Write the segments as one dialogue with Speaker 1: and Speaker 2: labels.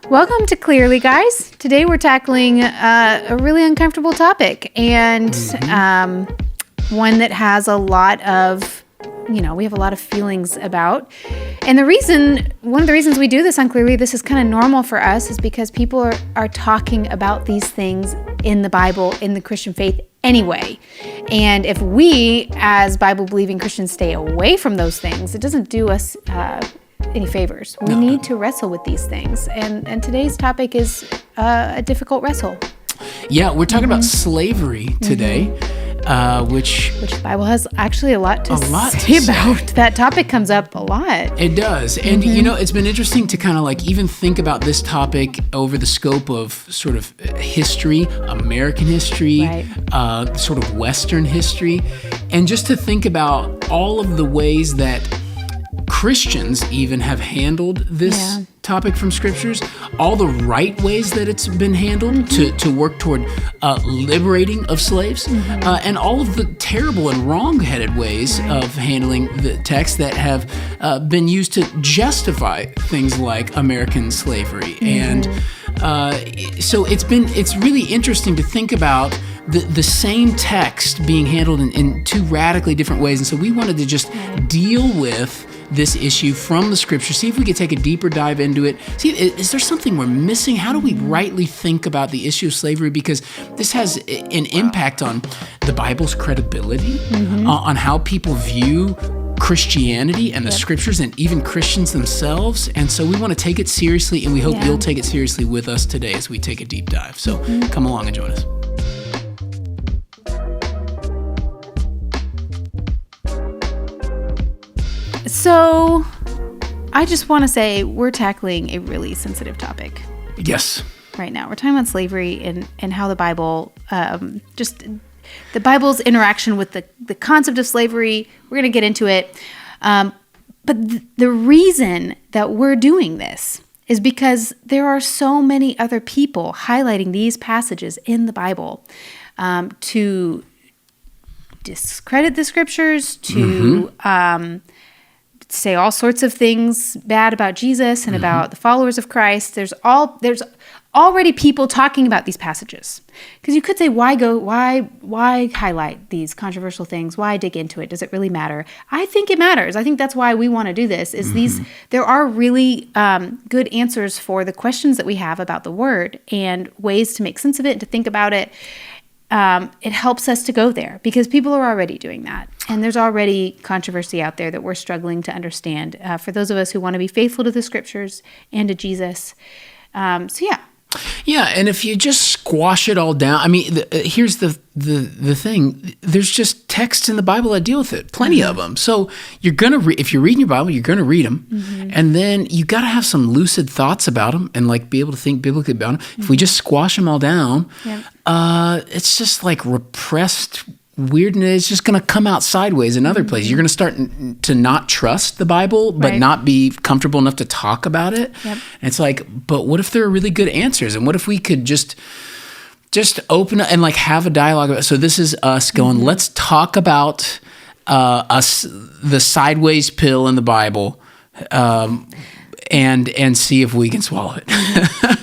Speaker 1: Welcome to Clearly, guys. Today we're tackling a really uncomfortable topic and one that has a lot of, we have a lot of feelings about. And one of the reasons we do this on Clearly, this is kind of normal for us, is because people are talking about these things in the Bible, in the Christian faith anyway. And if we, as Bible-believing Christians, stay away from those things, it doesn't do us any favors. We need to wrestle with these things. And today's topic is a difficult wrestle.
Speaker 2: Yeah, we're talking about slavery today, which
Speaker 1: the Bible has actually a lot to say about. That topic comes up a lot.
Speaker 2: It does. And, it's been interesting to kind of even think about this topic over the scope of sort of history, American history,
Speaker 1: right.
Speaker 2: Sort of Western history, and just to think about all of the ways that Christians even have handled this topic from scriptures, all the right ways that it's been handled to work toward liberating of slaves, and all of the terrible and wrong-headed ways of handling the text that have been used to justify things like American slavery. And so it's really interesting to think about the same text being handled in two radically different ways. And so we wanted to just deal with this issue from the scripture, see if we could take a deeper dive into it. See, is there something we're missing? How do we rightly think about the issue of slavery? Because this has an impact on the Bible's credibility, on how people view Christianity and the scriptures and even Christians themselves. And so we want to take it seriously, and we hope you'll take it seriously with us today as we take a deep dive. So come along and join us.
Speaker 1: So, I just want to say we're tackling a really sensitive topic.
Speaker 2: Yes.
Speaker 1: Right now. We're talking about slavery and how the Bible, the Bible's interaction with the concept of slavery. We're going to get into it. But the reason that we're doing this is because there are so many other people highlighting these passages in the Bible to discredit the scriptures, to say all sorts of things bad about Jesus and about the followers of Christ. There's already people talking about these passages. Because you could say, why highlight these controversial things? Why dig into it? Does it really matter? I think it matters. I think that's why we want to do this. There are really good answers for the questions that we have about the Word and ways to make sense of it and to think about it. It helps us to go there because people are already doing that. And there's already controversy out there that we're struggling to understand for those of us who want to be faithful to the scriptures and to Jesus.
Speaker 2: Yeah, and if you just squash it all down, here's the thing. There's just texts in the Bible that deal with it, plenty of them. So you're going to if you're reading your Bible, you're going to read them. And then you got to have some lucid thoughts about them and be able to think biblically about them. If we just squash them all down, it's just like repressed weirdness. It's just going to come out sideways in other places. You're going to start to not trust the Bible, but not be comfortable enough to talk about it. And it's like, but what if there are really good answers? And what if we could just open up and have a dialogue about it? So this is us going, let's talk about the sideways pill in the Bible and see if we can swallow it.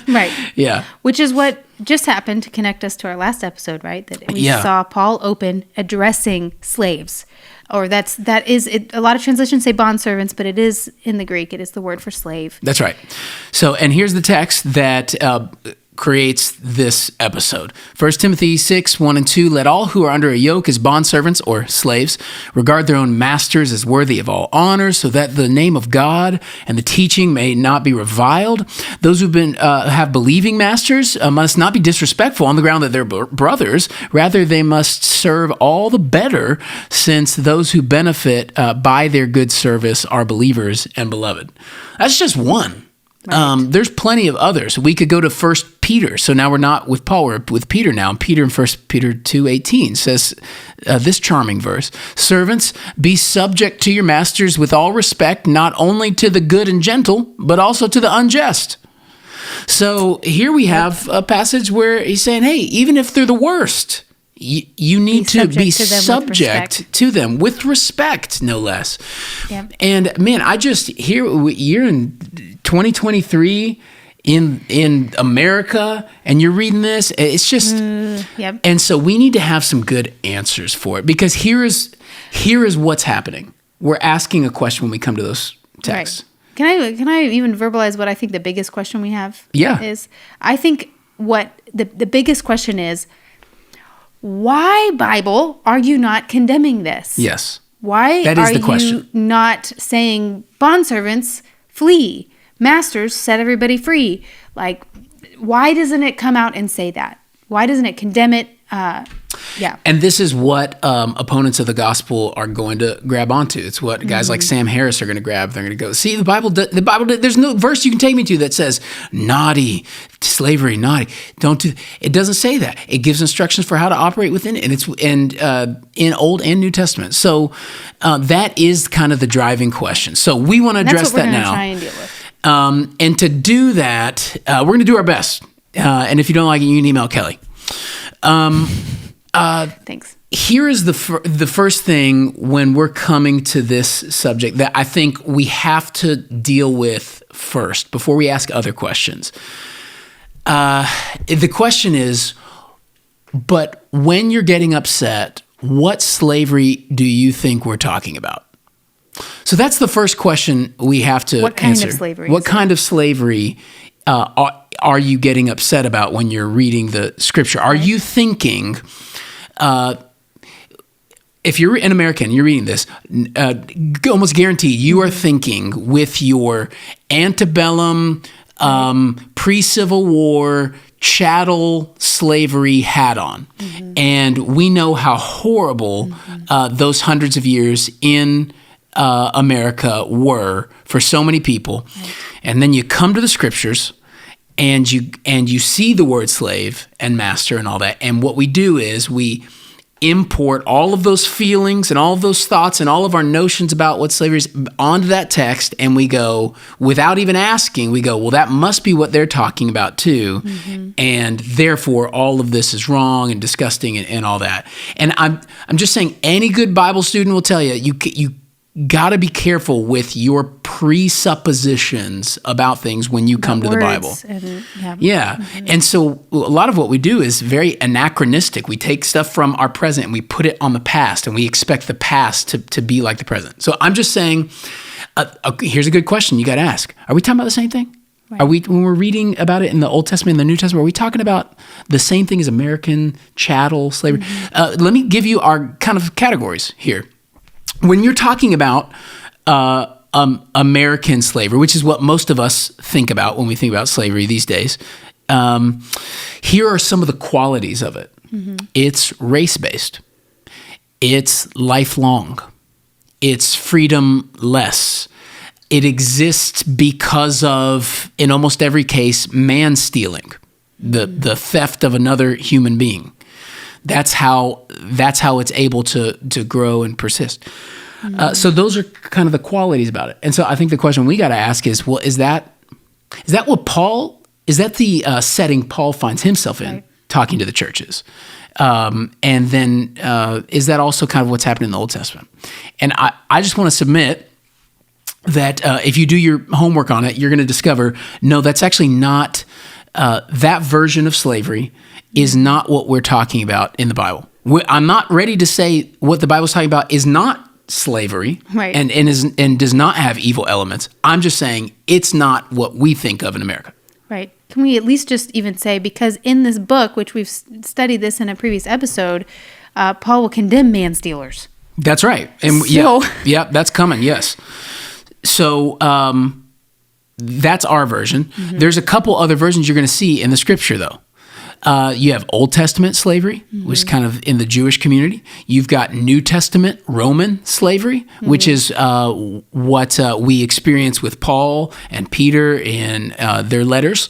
Speaker 1: Right.
Speaker 2: Yeah.
Speaker 1: Which is what just happened to connect us to our last episode, right? That we saw Paul open addressing slaves. Or that is it. A lot of translations say bondservants, but it is in the Greek. It is the word for slave.
Speaker 2: That's right. So, and here's the text that creates this episode. 1 Timothy 6, 1 and 2, let all who are under a yoke as bondservants or slaves regard their own masters as worthy of all honor, so that the name of God and the teaching may not be reviled. Those who've been have believing masters must not be disrespectful on the ground that they're brothers. Rather, they must serve all the better, since those who benefit by their good service are believers and beloved. That's just one. Right. There's plenty of others. We could go to 1 Peter. So now we're not with Paul, we're with Peter now. And Peter in 1 Peter 2:18 says this charming verse, servants, be subject to your masters with all respect, not only to the good and gentle, but also to the unjust. So here we have a passage where he's saying, hey, even if they're the worst, you need to be subject to them with respect, no less. Yep. And man, I just hear you're in 2023. in America, and you're reading this. It's just,
Speaker 1: Yep.
Speaker 2: and so we need to have some good answers for it, because here is what's happening. We're asking a question when we come to those texts.
Speaker 1: Right. Can I even verbalize what I think the biggest question we have is? I think what the biggest question is, why, Bible, are you not condemning this?
Speaker 2: Yes.
Speaker 1: Why
Speaker 2: that is
Speaker 1: are
Speaker 2: the question.
Speaker 1: you not saying bondservants flee, masters set everybody free? Like, why doesn't it come out and say that? Why doesn't it condemn it?
Speaker 2: And this is what opponents of the gospel are going to grab onto. It's what guys like Sam Harris are going to grab. They're going to go, see, the Bible. There's no verse you can take me to that says naughty, slavery, naughty. Don't do. It doesn't say that. It gives instructions for how to operate within it, and it's in Old and New Testament. So that is kind of the driving question. So we want to address that now.
Speaker 1: Try and deal with.
Speaker 2: And to do that, we're going to do our best. And if you don't like it, you can email Kelly.
Speaker 1: Thanks.
Speaker 2: Here is the first thing when we're coming to this subject that I think we have to deal with first before we ask other questions. The question is, but when you're getting upset, what slavery do you think we're talking about? So that's the first question we have to answer.
Speaker 1: What kind of slavery?
Speaker 2: What kind of slavery are you getting upset about when you're reading the scripture? Are you thinking, if you're an American, you're reading this, almost guaranteed you are thinking with your antebellum, pre-Civil War, chattel slavery hat on. And we know how horrible those hundreds of years in America were for so many people. And then you come to the scriptures and you see the word slave and master and all that. And what we do is we import all of those feelings and all of those thoughts and all of our notions about what slavery is onto that text, and we go, without even asking, we go, well, that must be what they're talking about too. And therefore all of this is wrong and disgusting and all that. And I'm just saying, any good Bible student will tell you, you got to be careful with your presuppositions about things when you come to the Bible. And so a lot of what we do is very anachronistic. We take stuff from our present and we put it on the past, and we expect the past to be like the present. So I'm just saying, here's a good question you got to ask. Are we talking about the same thing? Right. Are we, when we're reading about it in the Old Testament and the New Testament, are we talking about the same thing as American chattel slavery? Let me give you our kind of categories here. When you're talking about American slavery, which is what most of us think about when we think about slavery these days, here are some of the qualities of it. It's race-based. It's lifelong. It's freedom-less. It exists because of, in almost every case, man-stealing, the theft of another human being. That's how it's able to grow and persist. So those are kind of the qualities about it. And so I think the question we got to ask is, well, is that the setting Paul finds himself in, talking to the churches? And then is that also kind of what's happening in the Old Testament? And I just want to submit that if you do your homework on it, you're going to discover, no, that's actually not, that version of slavery is not what we're talking about in the Bible. I'm not ready to say what the Bible's talking about is not slavery, and does not have evil elements. I'm just saying it's not what we think of in America.
Speaker 1: Right. Can we at least just even say, because in this book, which we've studied this in a previous episode, Paul will condemn man-stealers.
Speaker 2: That's right. And that's coming, yes. So that's our version. There's a couple other versions you're going to see in the scripture, though. You have Old Testament slavery, which is kind of in the Jewish community. You've got New Testament Roman slavery, which is what we experience with Paul and Peter in their letters.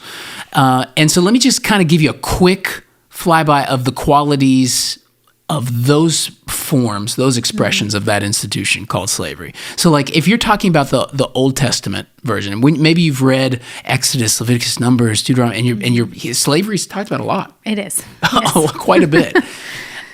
Speaker 2: And so let me just kind of give you a quick flyby of the qualities of those forms, those expressions of that institution called slavery. So like if you're talking about the Old Testament version, maybe you've read Exodus, Leviticus, Numbers, Deuteronomy, and your slavery is talked about a lot.
Speaker 1: It is.
Speaker 2: Yes. Quite a bit.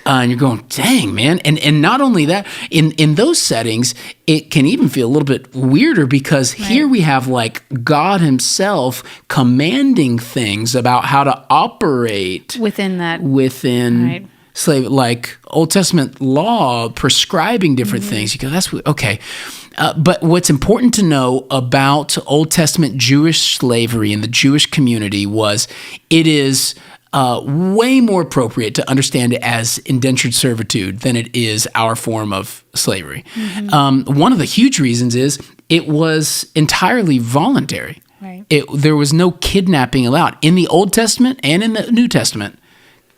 Speaker 2: And you're going, dang, man. And not only that, in those settings, it can even feel a little bit weirder because here we have like God himself commanding things about how to operate
Speaker 1: within
Speaker 2: slave, like Old Testament law prescribing different things. You go, okay. But what's important to know about Old Testament Jewish slavery in the Jewish community was it is way more appropriate to understand it as indentured servitude than it is our form of slavery. One of the huge reasons is it was entirely voluntary.
Speaker 1: Right.
Speaker 2: There was no kidnapping allowed. In the Old Testament and in the New Testament,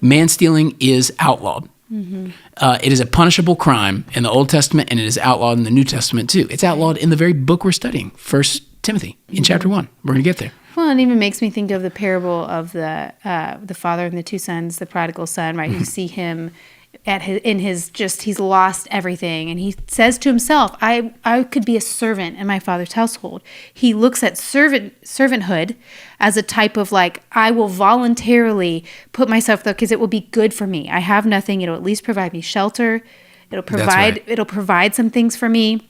Speaker 2: man stealing is outlawed. It is a punishable crime in the Old Testament, and it is outlawed in the New Testament too. It's outlawed in the very book we're studying, 1 Timothy, in chapter 1. We're going to get there.
Speaker 1: Well, it even makes me think of the parable of the father and the two sons, the prodigal son, right? You see him he's lost everything. And he says to himself, I could be a servant in my father's household. He looks at servanthood as a type of like, I will voluntarily put myself there because it will be good for me. I have nothing. It'll at least provide me shelter. It'll provide some things for me.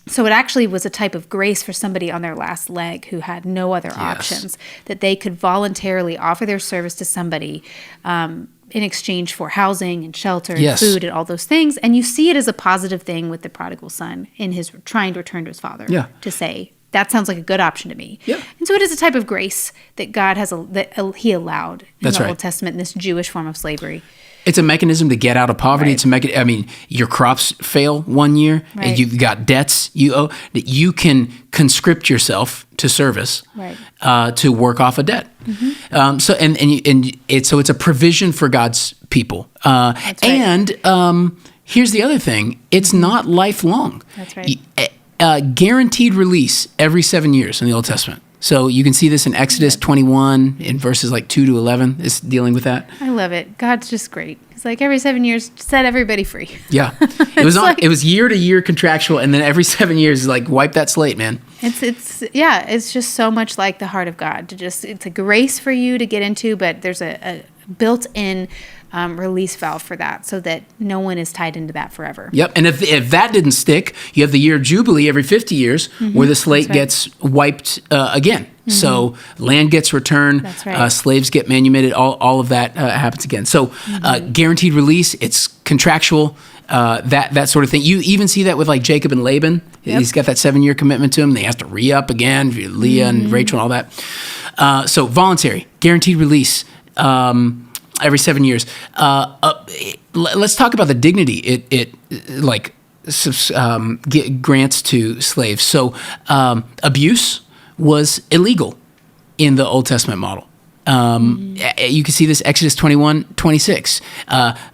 Speaker 1: So it actually was a type of grace for somebody on their last leg who had no other options, that they could voluntarily offer their service to somebody in exchange for housing and shelter and food and all those things. And you see it as a positive thing with the prodigal son in his trying to return to his father to say, that sounds like a good option to me.
Speaker 2: Yeah.
Speaker 1: And so it is a type of grace that God he allowed in the Old Testament in this Jewish form of slavery.
Speaker 2: It's a mechanism to get out of poverty. Right. Your crops fail one year, and you've got debts you owe. That you can conscript yourself to service, to work off a debt. So it's a provision for God's people. And here's the other thing: it's not lifelong.
Speaker 1: That's right.
Speaker 2: Guaranteed release every 7 years in the Old Testament. So you can see this in Exodus 21 in verses like 2 to 11 is dealing with that.
Speaker 1: I love it. God's just great. It's like every 7 years, set everybody free.
Speaker 2: Yeah. It was year to year contractual, and then every 7 years is like wipe that slate, man.
Speaker 1: It's just so much like the heart of God. It's a grace for you to get into, but there's a built-in release valve for that, so that no one is tied into that forever.
Speaker 2: Yep. And if that didn't stick, you have the year of Jubilee every 50 years where the slate gets wiped again. So land gets returned, slaves get manumitted, all of that happens again. So guaranteed release, it's contractual, that sort of thing. You even see that with like Jacob and Laban. Yep. He's got that 7-year commitment to him. They have to re-up again, Leah and Rachel and all that. So voluntary, guaranteed release. Every 7 years. Let's talk about the dignity it grants to slaves. So abuse was illegal in the Old Testament model. You can see this Exodus 21:26.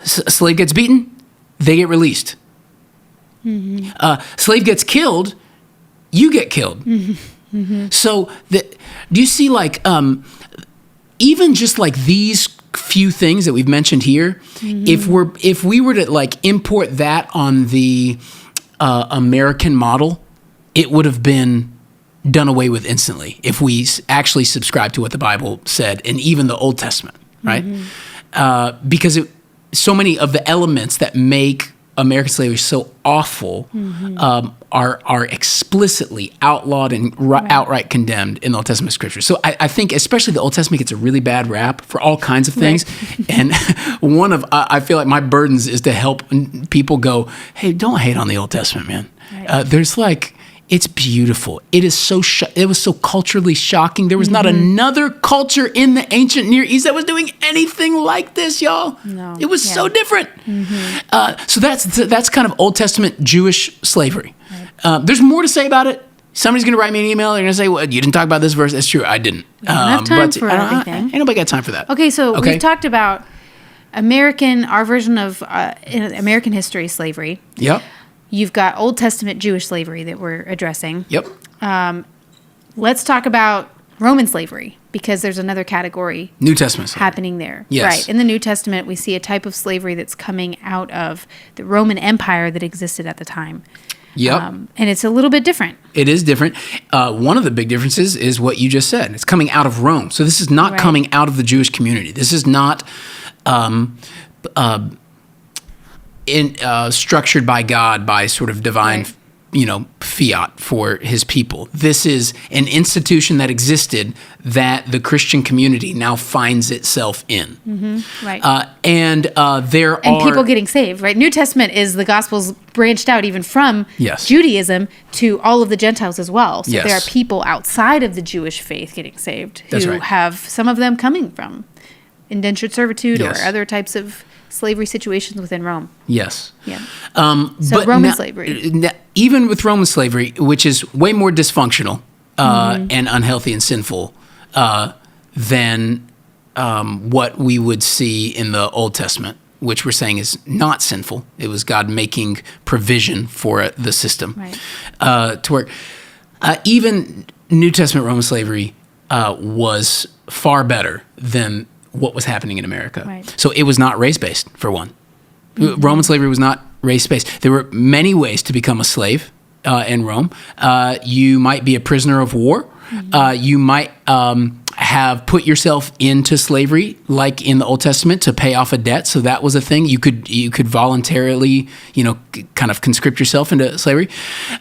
Speaker 2: Slave gets beaten, they get released. Slave gets killed, you get killed. So do you see like even just like these few things that we've mentioned here, if we were to like import that on the American model, it would have been done away with instantly if we actually subscribe to what the Bible said, and even the Old Testament, right? Because so many of the elements that make American slavery so awful are explicitly outlawed and outright condemned in the Old Testament scripture. So I think especially the Old Testament gets a really bad rap for all kinds of things. And I feel like my burdens is to help people go, hey, don't hate on the Old Testament, man. There's like, it's beautiful. It is it was so culturally shocking. There was not another culture in the ancient Near East that was doing anything like this, y'all.
Speaker 1: No.
Speaker 2: It was so different. So that's kind of Old Testament Jewish slavery. There's more to say about it. Somebody's going to write me an email. They're going to say, well, you didn't talk about this verse. That's true. I didn't.
Speaker 1: We don't have time for everything.
Speaker 2: Ain't nobody got time for that.
Speaker 1: Okay, so we've talked about our version of American history slavery.
Speaker 2: Yep.
Speaker 1: You've got Old Testament Jewish slavery that we're addressing.
Speaker 2: Yep.
Speaker 1: Let's talk about Roman slavery, because there's another category
Speaker 2: New Testament slavery
Speaker 1: happening there.
Speaker 2: Yes.
Speaker 1: Right. In the New Testament, we see a type of slavery that's coming out of the Roman Empire that existed at the time.
Speaker 2: Yep.
Speaker 1: And it's a little bit different.
Speaker 2: It is different. One of the big differences is what you just said. It's coming out of Rome. So this is not coming out of the Jewish community. This is not structured by God, by sort of divine, fiat for his people. This is an institution that existed that the Christian community now finds itself in.
Speaker 1: Right.
Speaker 2: And
Speaker 1: people getting saved, right? New Testament is the Gospels branched out even from Judaism to all of the Gentiles as well. So there are people outside of the Jewish faith getting saved who have some of them coming from indentured servitude or other types of slavery situations within Rome.
Speaker 2: Yes.
Speaker 1: Yeah.
Speaker 2: But
Speaker 1: Roman slavery.
Speaker 2: Even with Roman slavery, which is way more dysfunctional and unhealthy and sinful than what we would see in the Old Testament, which we're saying is not sinful. It was God making provision for the system to work. Even New Testament Roman slavery was far better than what was happening in America.
Speaker 1: Right.
Speaker 2: So it was not race-based, for one. Roman slavery was not race-based. There were many ways to become a slave in Rome. You might be a prisoner of war. You might have put yourself into slavery, like in the Old Testament, to pay off a debt. So that was a thing. You could voluntarily, kind of conscript yourself into slavery.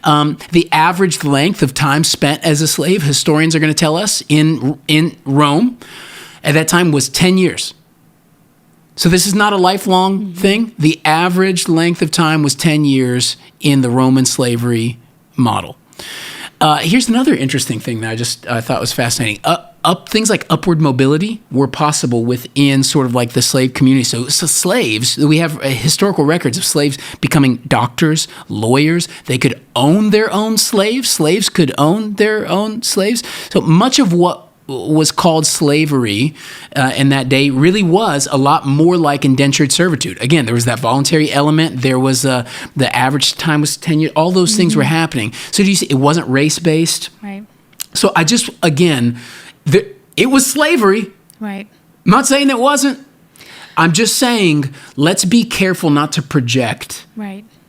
Speaker 2: The average length of time spent as a slave, historians are going to tell us, in Rome at that time was 10 years. So this is not a lifelong thing. The average length of time was 10 years in the Roman slavery model. Here's another interesting thing that I thought was fascinating. Things like upward mobility were possible within sort of like the slave community. So slaves, we have historical records of slaves becoming doctors, lawyers. They could own their own slaves. Slaves could own their own slaves. So much of what was called slavery in that day really was a lot more like indentured servitude. Again, there was that voluntary element. There was the average time was 10 years. All those things were happening. So do you see, it wasn't race-based.
Speaker 1: Right.
Speaker 2: So it was slavery.
Speaker 1: Right.
Speaker 2: I'm not saying it wasn't. I'm just saying, let's be careful not to project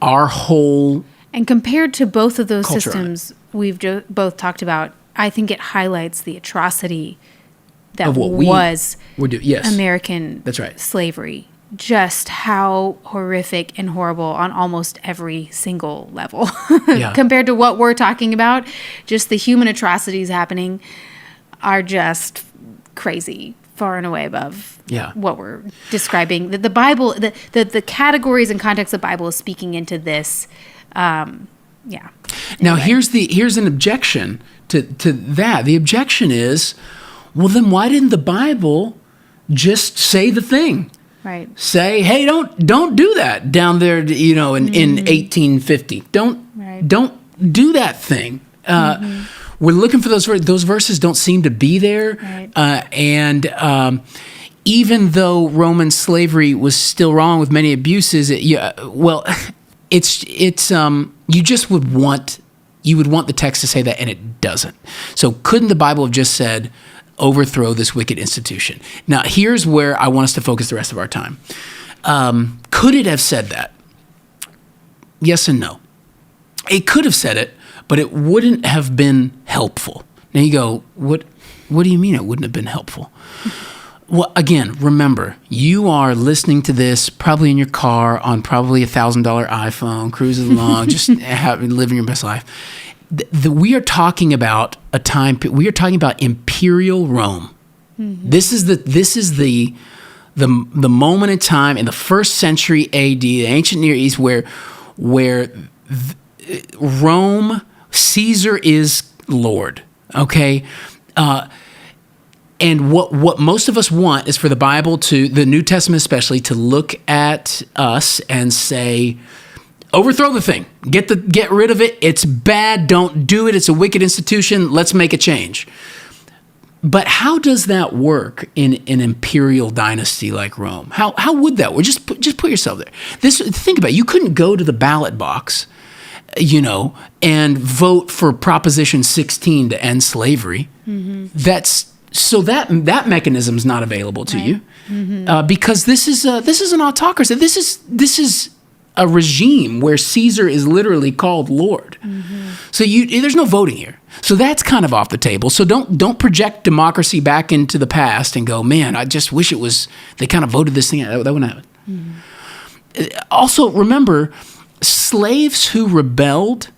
Speaker 2: our whole
Speaker 1: And compared to both of those
Speaker 2: culture
Speaker 1: systems we've both talked about, I think it highlights the atrocity that
Speaker 2: of what
Speaker 1: was
Speaker 2: yes.
Speaker 1: American
Speaker 2: That's right.
Speaker 1: slavery. Just how horrific and horrible on almost every single level. Compared to what we're talking about, just the human atrocities happening are just crazy, far and away above what we're describing. The Bible, the categories and context the Bible is speaking into this.
Speaker 2: Now here's an objection to that. The objection is, well, then why didn't the Bible just say the thing?
Speaker 1: Right.
Speaker 2: Say, hey, don't do that down there, in 1850. Don't do that thing. We're looking for those verses. Don't seem to be there. Right. And even though Roman slavery was still wrong with many abuses, it's you would want the text to say that, and it doesn't. So couldn't the Bible have just said, overthrow this wicked institution? Now, here's where I want us to focus the rest of our time. Could it have said that? Yes and no. It could have said it, but it wouldn't have been helpful. Now you go, what do you mean it wouldn't have been helpful? Well, again, remember, you are listening to this probably in your car on probably $1,000 iPhone, cruising along, just living your best life. We are talking about a time. We are talking about imperial Rome. This is the moment in time in the 1st century AD, the ancient Near East, where Rome, Caesar is Lord. Okay. And what most of us want is for the Bible the New Testament especially, to look at us and say, overthrow the thing, get rid of it. It's bad. Don't do it. It's a wicked institution. Let's make a change. But how does that work in an imperial dynasty like Rome? How would that work? Just put yourself there. Think about it. You couldn't go to the ballot box, and vote for Proposition 16 to end slavery. So that mechanism is not available to you, because this is an autocracy. This is a regime where Caesar is literally called Lord. So there's no voting here. So that's kind of off the table. So don't project democracy back into the past and go, man, I just wish they kind of voted this thing out. That wouldn't happen. also remember, slaves who rebelled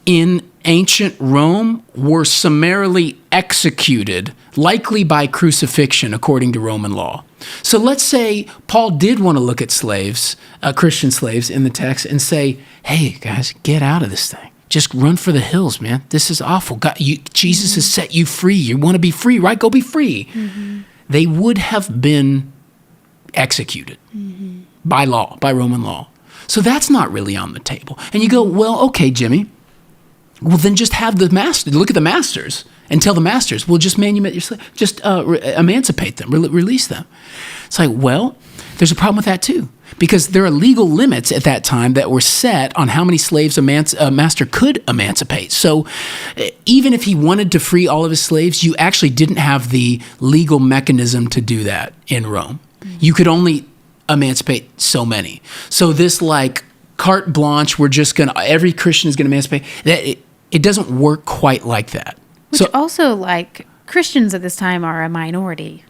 Speaker 2: in ancient Rome were summarily executed, likely by crucifixion, according to Roman law. So let's say Paul did want to look at slaves, Christian slaves in the text, and say, hey, guys, get out of this thing. Just run for the hills, man. This is awful. God, Jesus has set you free. You want to be free, right? Go be free. Mm-hmm. They would have been executed by law, by Roman law. So that's not really on the table. And you go, well, okay, Jimmy. Well, then just have the master, look at the masters and tell the masters, well, just manumit your slave, just emancipate them, release them. It's like, well, there's a problem with that too, because there are legal limits at that time that were set on how many slaves a master could emancipate. So even if he wanted to free all of his slaves, you actually didn't have the legal mechanism to do that in Rome. Mm-hmm. You could only emancipate so many. So this like carte blanche, every Christian is going to emancipate, that it doesn't work quite like that.
Speaker 1: Which also, like, Christians at this time are a minority.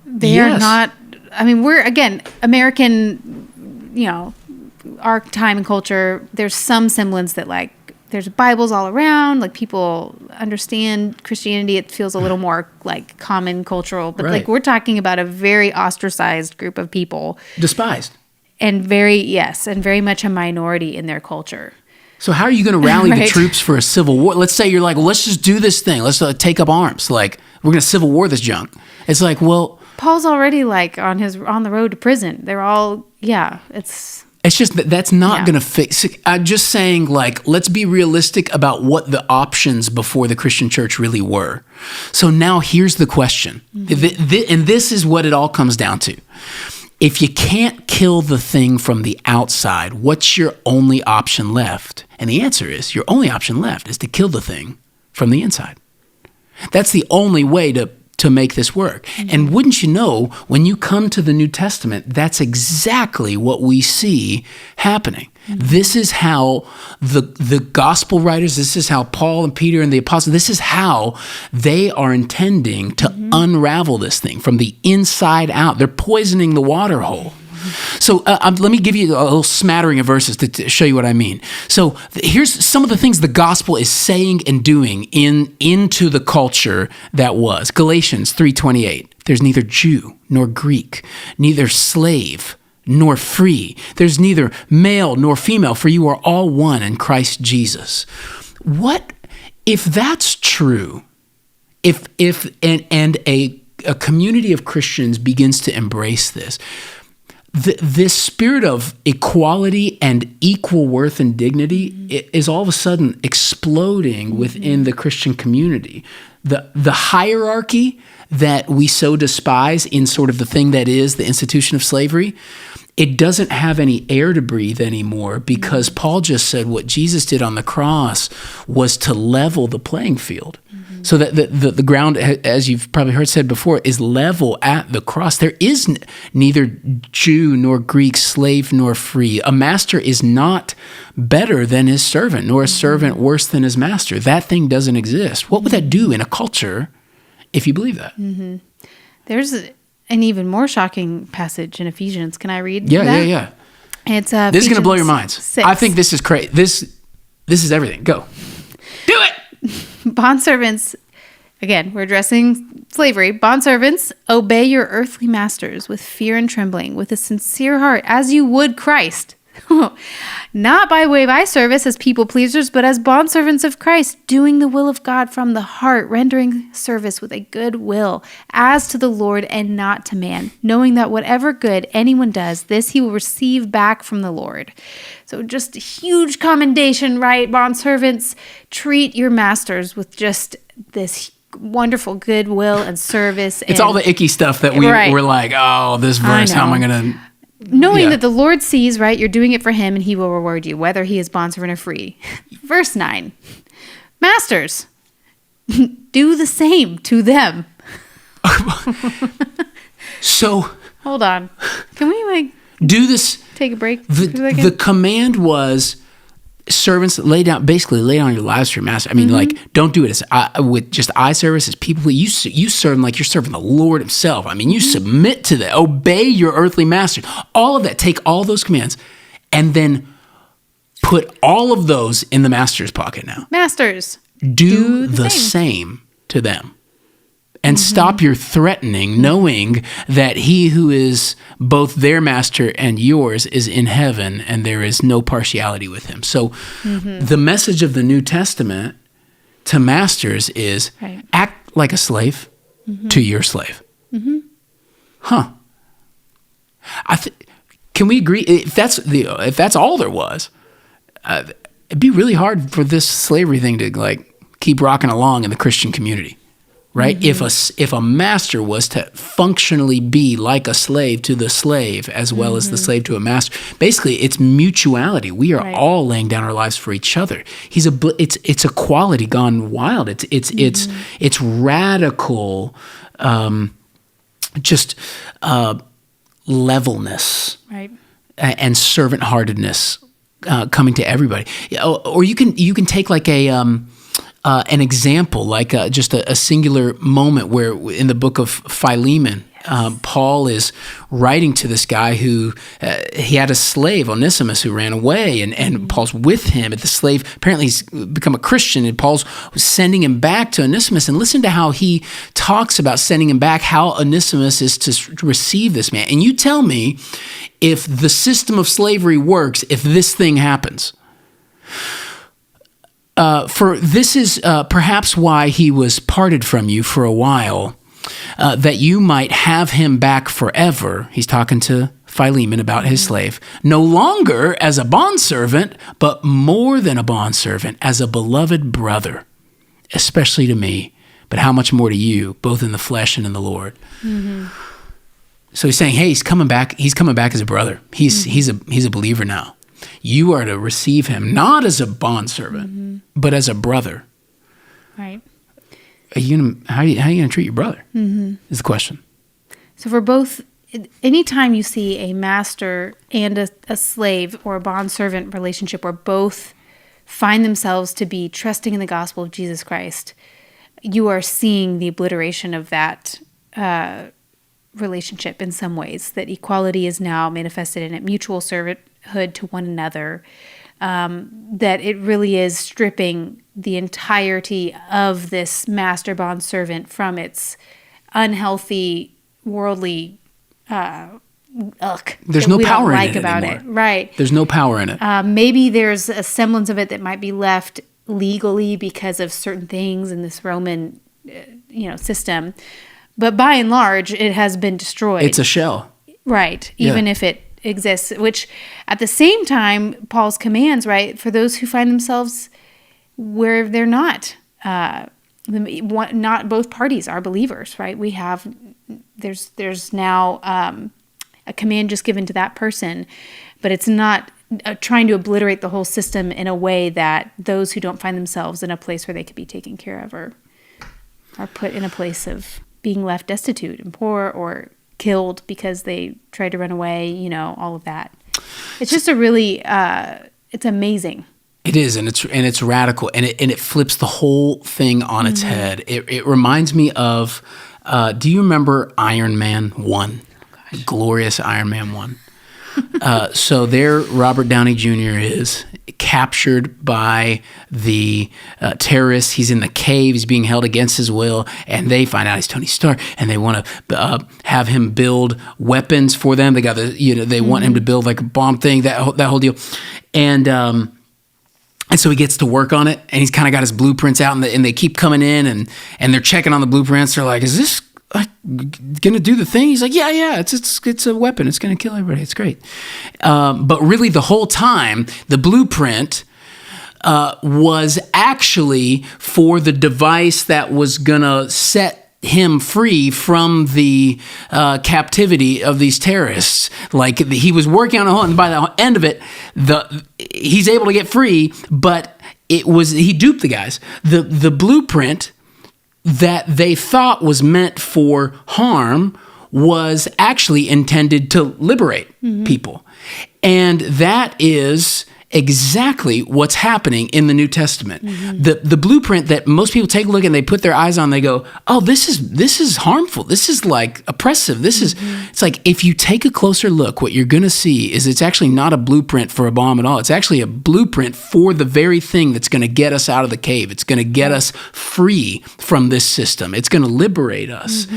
Speaker 1: They are not, I mean, we're, again, American, our time and culture, there's some semblance that, like, there's Bibles all around, like, people understand Christianity. It feels a little more, like, common cultural. But, like, we're talking about a very ostracized group of people.
Speaker 2: Despised.
Speaker 1: And very much a minority in their culture.
Speaker 2: So how are you going to rally the troops for a civil war? Let's say you're like, well, let's just do this thing. Let's take up arms. Like, we're going to civil war this junk. It's like, well,
Speaker 1: Paul's already like on the road to prison. They're all, it's
Speaker 2: just that's not going to fix. I'm just saying, like, let's be realistic about what the options before the Christian church really were. So now here's the question. Mm-hmm. And this is what it all comes down to. If you can't kill the thing from the outside, what's your only option left? And the answer is, your only option left is to kill the thing from the inside. That's the only way to make this work. Mm-hmm. And wouldn't you know, when you come to the New Testament, that's what we see happening. Mm-hmm. This is how the gospel writers, this is how Paul and Peter and the apostles, this is how they are intending to unravel this thing from the inside out. They're poisoning the water hole. So let me give you a little smattering of verses to show you what I mean. So here's some of the things the gospel is saying and doing into the culture that was. Galatians 3:28. There's neither Jew nor Greek, neither slave nor free. There's neither male nor female, for you are all one in Christ Jesus. What if that's true? If a community of Christians begins to embrace this, this spirit of equality and equal worth and dignity is all of a sudden exploding within the Christian community. The hierarchy that we so despise in sort of the thing that is the institution of slavery, it doesn't have any air to breathe anymore, because Paul just said what Jesus did on the cross was to level the playing field. So that the ground, as you've probably heard said before, is level at the cross. There is neither Jew nor Greek, slave nor free. A master is not better than his servant, nor a servant worse than his master. That thing doesn't exist. What would that do in a culture if you believe that? Mm-hmm.
Speaker 1: There's an even more shocking passage in Ephesians. Can I read that?
Speaker 2: Yeah.
Speaker 1: It's
Speaker 2: this is going to blow your minds.
Speaker 1: 6.
Speaker 2: I think this is crazy. This is everything. Go. Do it!
Speaker 1: Bondservants, again, we're addressing slavery. Bondservants, obey your earthly masters with fear and trembling, with a sincere heart, as you would Christ. Not by way of eye service as people pleasers, but as bondservants of Christ, doing the will of God from the heart, rendering service with a good will, as to the Lord and not to man, knowing that whatever good anyone does, this he will receive back from the Lord. So just huge commendation, right? Bondservants, treat your masters with just this wonderful goodwill and service.
Speaker 2: It's all the icky stuff that we're like, oh, this verse, how am I going to...
Speaker 1: Knowing that the Lord sees, right, you're doing it for him and he will reward you, whether he is bondservant or free. Verse 9, masters, do the same to them.
Speaker 2: So...
Speaker 1: Hold on. Can we
Speaker 2: do this?
Speaker 1: Take a break?
Speaker 2: The command was, servants, lay down your lives for your master. I mean, like, don't do it as with just eye service as people. You serve them like you're serving the Lord himself. I mean, you submit to that, obey your earthly master. All of that, take all those commands, and then put all of those in the master's pocket now.
Speaker 1: Masters,
Speaker 2: do the same to them. And stop your threatening, knowing that he who is both their master and yours is in heaven, and there is no partiality with him. So the message of the New Testament to masters is act like a slave to your slave. Huh. Can we agree? If that's all there was, it'd be really hard for this slavery thing to like keep rocking along in the Christian community. Right? If a master was to functionally be like a slave to the slave as well as the slave to a master, basically it's mutuality. We are all laying down our lives for each other. It's equality gone wild. It's radical, levelness, and servant-heartedness coming to everybody. Or you can take like an example, like just a singular moment where in the book of Philemon, Paul is writing to this guy who he had a slave, Onesimus, who ran away, and Paul's with him. And the slave, apparently he's become a Christian, and Paul's sending him back to Onesimus. And listen to how he talks about sending him back, how Onesimus is to receive this man. And you tell me if the system of slavery works, if this thing happens. For this is perhaps why he was parted from you for a while, that you might have him back forever. He's talking to Philemon about his slave. No longer as a bondservant, but more than a bondservant, as a beloved brother, especially to me, but how much more to you, both in the flesh and in the Lord. So he's saying, hey, he's coming back as a brother. He's a believer now. You are to receive him not as a bondservant, but as a brother.
Speaker 1: Right.
Speaker 2: How are you going to treat your brother? Is the question.
Speaker 1: So for both, anytime you see a master and a slave or a bondservant relationship where both find themselves to be trusting in the gospel of Jesus Christ, you are seeing the obliteration of that relationship in some ways, that equality is now manifested in it, mutual servanthood to one another, that it really is stripping the entirety of this master bond servant from its unhealthy, worldly
Speaker 2: there's no power in it
Speaker 1: about
Speaker 2: anymore.
Speaker 1: It. Right.
Speaker 2: There's no power in it.
Speaker 1: Maybe there's a semblance of it that might be left legally because of certain things in this Roman system. But by and large, it has been destroyed.
Speaker 2: It's a shell.
Speaker 1: Right. Even if it exists, which at the same time, Paul's commands, right, for those who find themselves where they're not both parties are believers, right? There's now a command just given to that person, but it's not trying to obliterate the whole system in a way that those who don't find themselves in a place where they could be taken care of are put in a place of being left destitute and poor or killed because they tried to run away, all of that. It's just a really, it's amazing.
Speaker 2: It is, and it's radical, and it flips the whole thing on its head. It reminds me of, do you remember Iron Man 1? Oh, glorious Iron Man 1. So there, Robert Downey Jr. is captured by the terrorists. He's in the cave. He's being held against his will, and they find out he's Tony Stark, and they want to have him build weapons for them. They got they want him to build like a bomb thing, that whole deal, and so he gets to work on it, and he's kind of got his blueprints out, and they keep coming in, and they're checking on the blueprints. They're like, "Is this gonna do the thing?" He's like, yeah, it's a weapon. It's gonna kill everybody. It's great. But really, the whole time, the blueprint was actually for the device that was gonna set him free from the captivity of these terrorists. Like, he was working on it, and by the end of it, he's able to get free. But he duped the guys. The blueprint that they thought was meant for harm was actually intended to liberate people. And that is exactly what's happening in the New Testament. The blueprint that most people take a look and they put their eyes on, they go, oh, this is harmful. This is like oppressive. It's like, if you take a closer look, what you're going to see is it's actually not a blueprint for a bomb at all. It's actually a blueprint for the very thing that's going to get us out of the cave. It's going to get us free from this system. It's going to liberate us.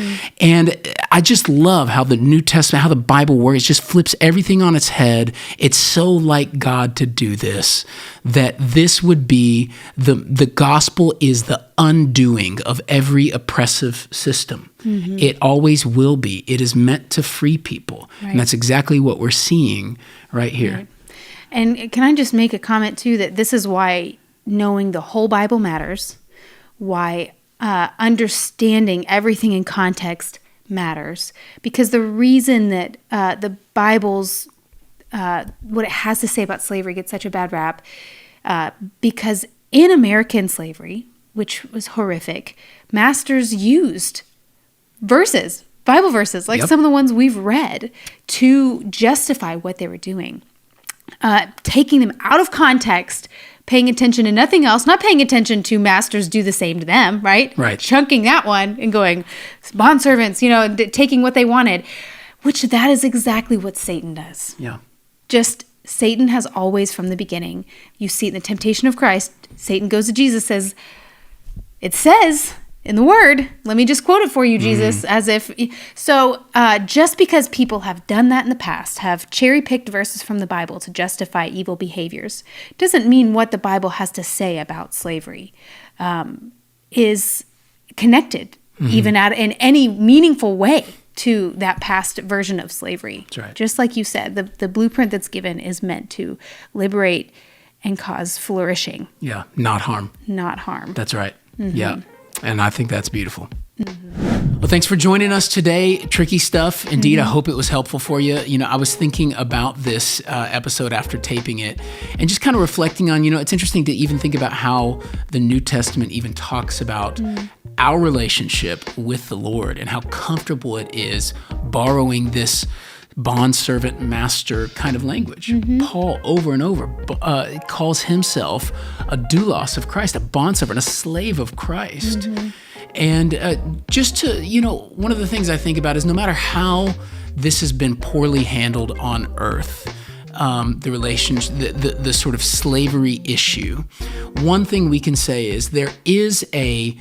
Speaker 2: And I just love how the New Testament, how the Bible works, it just flips everything on its head. It's so like God to do this, that this would be the gospel is the undoing of every oppressive system. It always will be. It is meant to free people. Right. And that's exactly what we're seeing right here.
Speaker 1: Right. And can I just make a comment too, that this is why knowing the whole Bible matters, why understanding everything in context matters, because the reason that the Bible's what it has to say about slavery gets such a bad rap, because in American slavery, which was horrific, masters used Bible verses, like some of the ones we've read, to justify what they were doing, taking them out of context, paying attention to nothing else, not paying attention to masters do the same to them, right?
Speaker 2: Right.
Speaker 1: Chunking that one and going, bondservants, taking what they wanted, which that is exactly what Satan does.
Speaker 2: Yeah.
Speaker 1: Just Satan has always, from the beginning, you see in the temptation of Christ, Satan goes to Jesus, it says in the word, let me just quote it for you, Jesus, as if, so just because people have done that in the past, have cherry-picked verses from the Bible to justify evil behaviors, doesn't mean what the Bible has to say about slavery is connected, even in any meaningful way, to that past version of slavery.
Speaker 2: That's right. Just
Speaker 1: like you said, the blueprint that's given is meant to liberate and cause flourishing.
Speaker 2: Yeah, not harm.
Speaker 1: Not harm.
Speaker 2: That's right. Yeah, and I think that's beautiful. Well, thanks for joining us today. Tricky stuff. Indeed, I hope it was helpful for you. I was thinking about this episode after taping it and just kind of reflecting on, it's interesting to even think about how the New Testament even talks about our relationship with the Lord and how comfortable it is borrowing this bondservant master kind of language. Paul over and over calls himself a doulos of Christ, a bondservant, a slave of Christ. And just to, one of the things I think about is no matter how this has been poorly handled on earth, the relationship, the sort of slavery issue, one thing we can say is there is a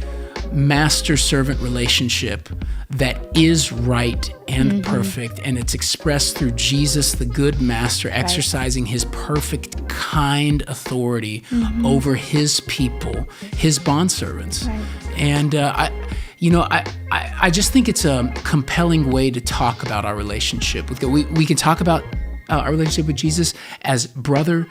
Speaker 2: master-servant relationship that is right and perfect, and it's expressed through Jesus, the good master, exercising his perfect, kind authority over his people, his bondservants. Right. And I just think it's a compelling way to talk about our relationship with God. We can talk about our relationship with Jesus as brother,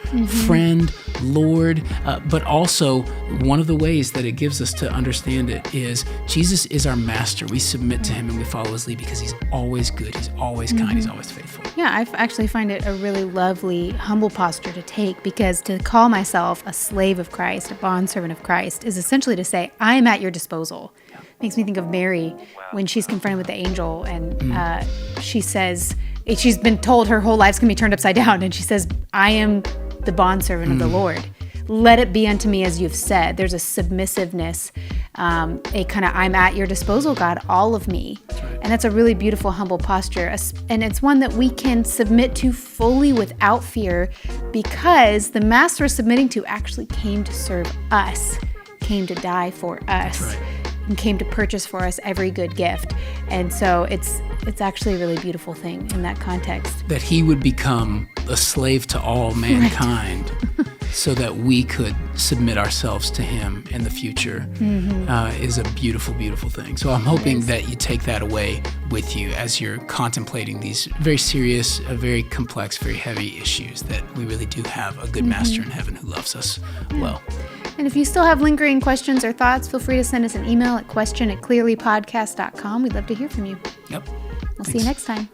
Speaker 2: friend, Lord, but also one of the ways that it gives us to understand it is Jesus is our master. We submit to him and we follow his lead because he's always good, he's always kind, he's always faithful. Yeah, I actually find it a really lovely, humble posture to take, because to call myself a slave of Christ, a bondservant of Christ, is essentially to say, I am at your disposal. Yeah. Makes me think of Mary when she's confronted with the angel and she says, she's been told her whole life's going to be turned upside down. And she says, I am the bondservant of the Lord. Let it be unto me as you've said. There's a submissiveness, a kind of, I'm at your disposal, God, all of me. That's right. And that's a really beautiful, humble posture. And it's one that we can submit to fully without fear, because the master we're submitting to actually came to serve us, came to die for us. That's right. And came to purchase for us every good gift. And so it's actually a really beautiful thing in that context. That he would become a slave to all mankind so that we could submit ourselves to him in the future is a beautiful, beautiful thing. So I'm hoping that you take that away with you as you're contemplating these very serious, very complex, very heavy issues, that we really do have a good master in heaven who loves us well. And if you still have lingering questions or thoughts, feel free to send us an email at question@clearlypodcast.com. We'd love to hear from you. Yep. We'll see you next time.